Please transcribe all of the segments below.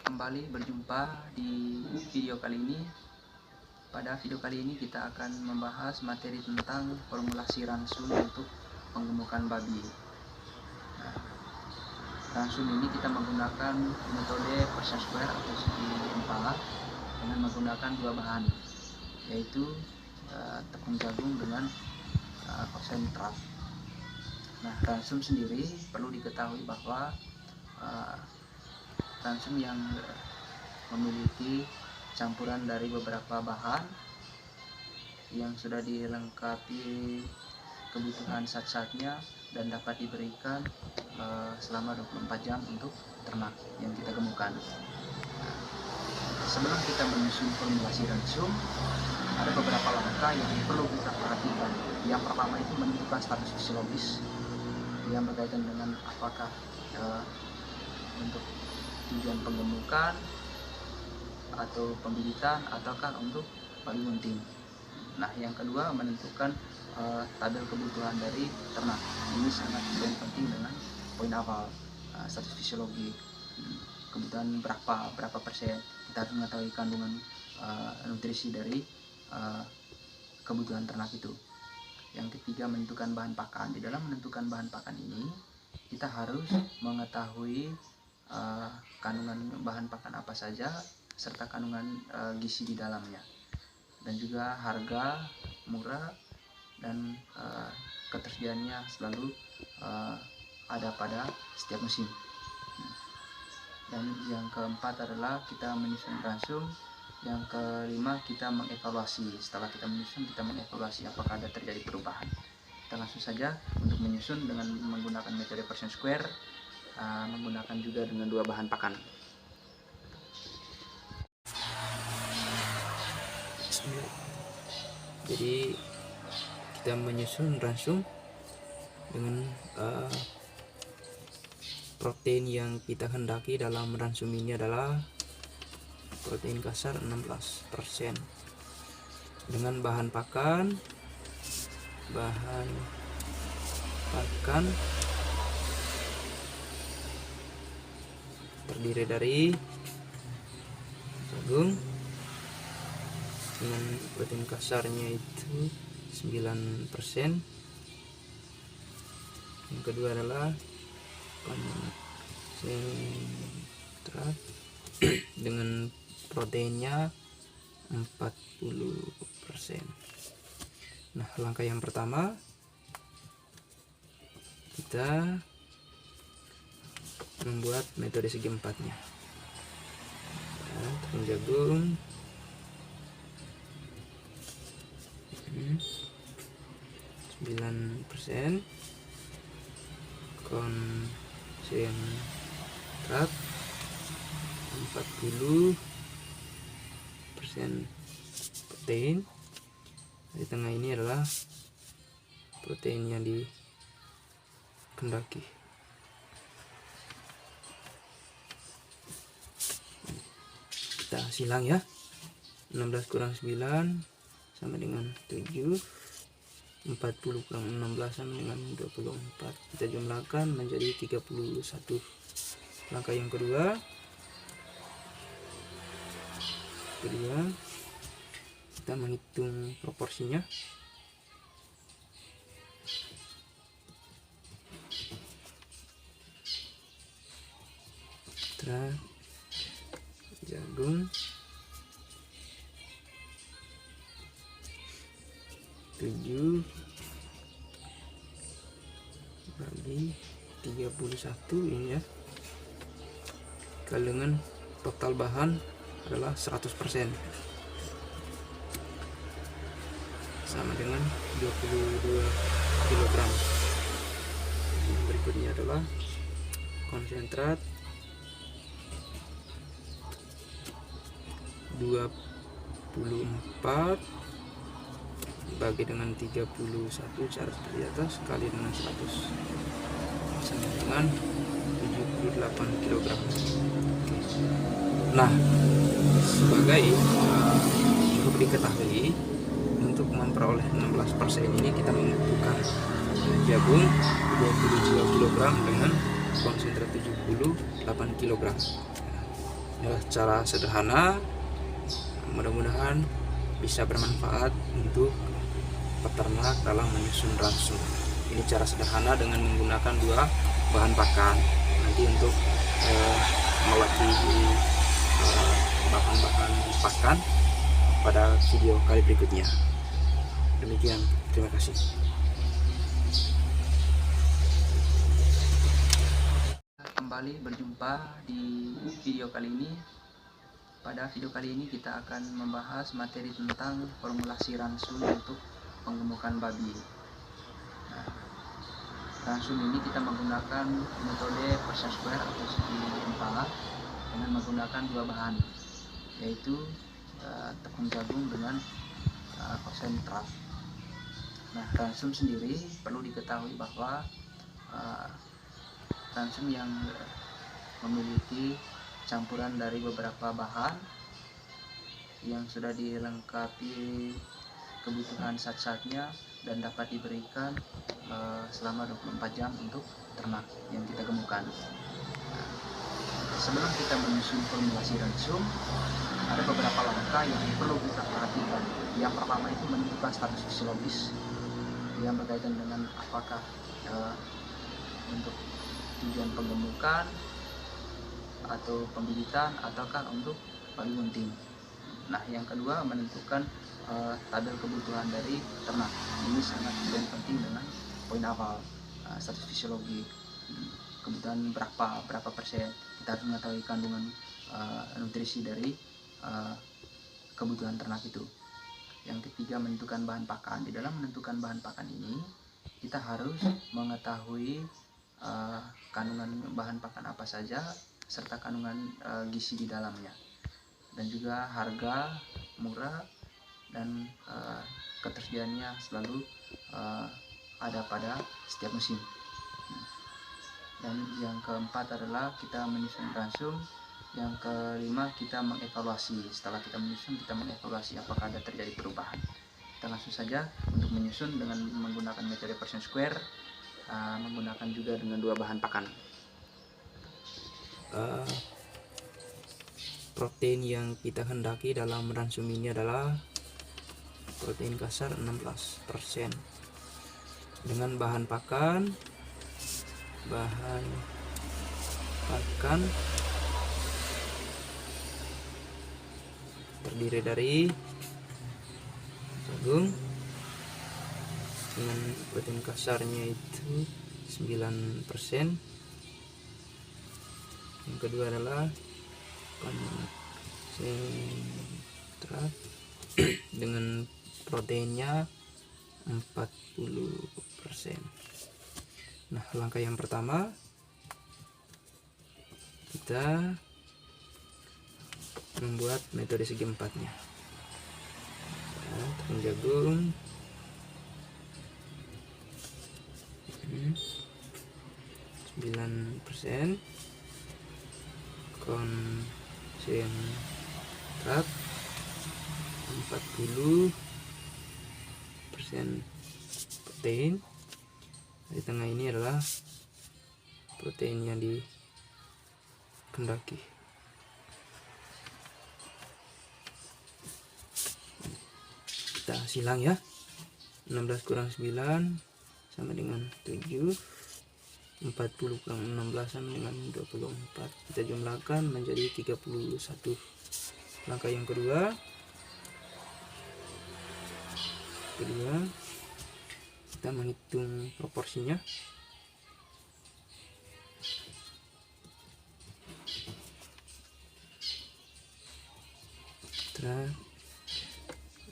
kembali berjumpa di video kali ini. Pada video kali ini kita akan membahas materi tentang formulasi ransum untuk penggemukan babi. Nah, ransum ini kita menggunakan metode persen square atau segi empat dengan menggunakan dua bahan, yaitu tepung jagung dengan konsentrat. Nah, ransum sendiri perlu diketahui bahwa ransum yang memiliki campuran dari beberapa bahan yang sudah dilengkapi kebutuhan zat-zatnya dan dapat diberikan selama 24 jam untuk ternak yang kita gemukan. Sebelum kita menyusun formulasi ransum, ada beberapa langkah yang perlu kita perhatikan. Yang pertama itu menentukan status fisiologis yang berkaitan dengan apakah untuk tujuan penggemukan atau pembibitan ataukah untuk babi bunting. Nah, yang kedua menentukan tabel kebutuhan dari ternak. Ini sangat penting dengan poin awal, status fisiologi, kebutuhan berapa persen. Kita harus mengetahui kandungan nutrisi dari kebutuhan ternak itu. Yang ketiga menentukan bahan pakan. Di dalam menentukan bahan pakan ini kita harus mengetahui kandungan bahan pakan apa saja serta kandungan gizi di dalamnya, dan juga harga murah dan ketersediaannya selalu ada pada setiap musim. Dan yang keempat adalah kita menyusun ransum. Yang kelima kita mengevaluasi. Setelah kita menyusun, kita mengevaluasi apakah ada terjadi perubahan. Kita langsung saja untuk menyusun dengan menggunakan metode persen square, menggunakan juga dengan dua bahan pakan. Jadi kita menyusun ransum dengan protein yang kita hendaki dalam ransum ini adalah protein kasar 16% dengan bahan pakan terdiri dari jagung dengan protein kasarnya itu 9%. Yang kedua adalah konsentrat dengan proteinnya 40%. Nah, langkah yang pertama kita membuat metode segi empatnya. Tepung jagung 9%, konsentrat 40% protein. Di tengah ini adalah protein yang dikehendaki. Kita silang ya. 16 kurang 9 sama dengan 7, 40 kurang 16 sama dengan 24. Kita jumlahkan menjadi 31. Langkah yang kedua kita menghitung proporsinya. Setelah jagung 7 bagi 31 ini ya, kandungan total bahan adalah 100%, sama dengan 22 kg. Berikutnya adalah konsentrat 24 bagi dengan 31 cara seperti atas kali dengan 100 sama dengan 78 kg. Nah, sebagai cukup diketahui untuk memperoleh 16% ini kita membutuhkan jagung 22 kg dengan konsentrat 78 kg. adalah cara sederhana, mudah-mudahan bisa bermanfaat untuk peternak dalam menyusun ransum. Ini cara sederhana dengan menggunakan 2 bahan pakan. Nanti untuk melatih bahan-bahan pakan pada video kali berikutnya. Demikian, terima kasih. Kembali berjumpa di video kali ini. Pada video kali ini kita akan membahas materi tentang formulasi ransum untuk penggemukan babi. Nah, ransum ini kita menggunakan metode persen square atau segi empat dengan menggunakan 2 bahan, yaitu tepung jagung dengan konsentrat. Nah, ransum sendiri perlu diketahui bahwa ransum yang memiliki campuran dari beberapa bahan yang sudah dilengkapi kebutuhan zat-zatnya dan dapat diberikan selama 24 jam untuk ternak yang kita gemukan. Nah, sebelum kita menyusun formulasi ransum, ada beberapa langkah yang perlu kita perhatikan. Yang pertama itu menentukan status fisiologis yang berkaitan dengan apakah untuk tujuan penggemukan atau pembibitan ataukah untuk babi bunting. Nah, yang kedua menentukan tabel kebutuhan dari ternak. Ini sangat penting dengan poin awal, status fisiologi, kebutuhan berapa persen. Kita harus mengetahui kandungan nutrisi dari kebutuhan ternak itu. Yang ketiga menentukan bahan pakan. Di dalam menentukan bahan pakan ini kita harus mengetahui kandungan bahan pakan apa saja serta kandungan gizi di dalamnya, dan juga harga murah dan ketersediaannya selalu ada pada setiap musim. Dan yang keempat adalah kita menyusun ransum. Yang kelima kita mengevaluasi. Setelah kita menyusun, kita mengevaluasi apakah ada terjadi perubahan. Kita langsung saja untuk menyusun dengan menggunakan metode persen square, menggunakan juga dengan 2 bahan pakan. Protein yang kita hendaki dalam ransum ini adalah protein kasar 16% dengan bahan pakan terdiri dari jagung dengan protein kasarnya itu 9%. Yang kedua adalah konsentrat dengan proteinnya 40%. Nah, langkah yang pertama kita membuat metode segi empatnya. Tepung jagung 9%, konsentrat 40% protein. Di tengah ini adalah protein yang dikehendaki. Kita silang ya. 16 kurang 9 sama dengan 7. 40 kurang 16 sama dengan 24. Kita jumlahkan menjadi 31. Langkah yang kedua kita menghitung proporsinya.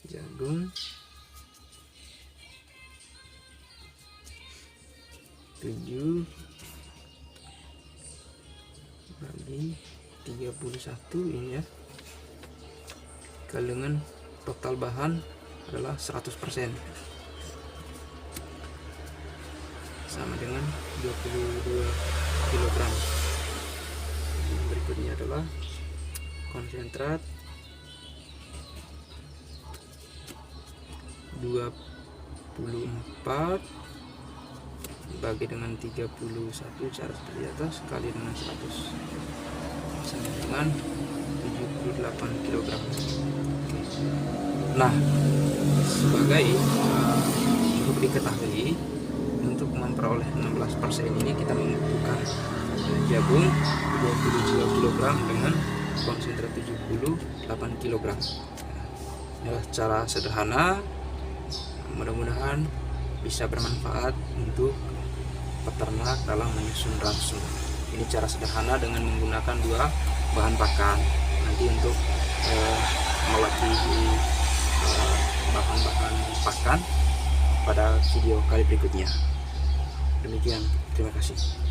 Jagung 7 bagi 31 ini ya. Kandungan total bahan adalah 100%, sama dengan 22 kg. Berikutnya adalah konsentrat 24 bagi dengan 31 cara seperti atas kali dengan 100 sama dengan 28 kg. Nah, sebagai untuk diketahui, untuk memperoleh 16% ini kita membutuhkan jagung 22 kg dengan konsentrat 78 kg. Inilah cara sederhana, mudah-mudahan bisa bermanfaat untuk peternak dalam menyusun ransum. Ini cara sederhana dengan menggunakan 2 bahan pakan. Nanti untuk melatih bahan-bahan pakan pada video kali berikutnya. Demikian, terima kasih.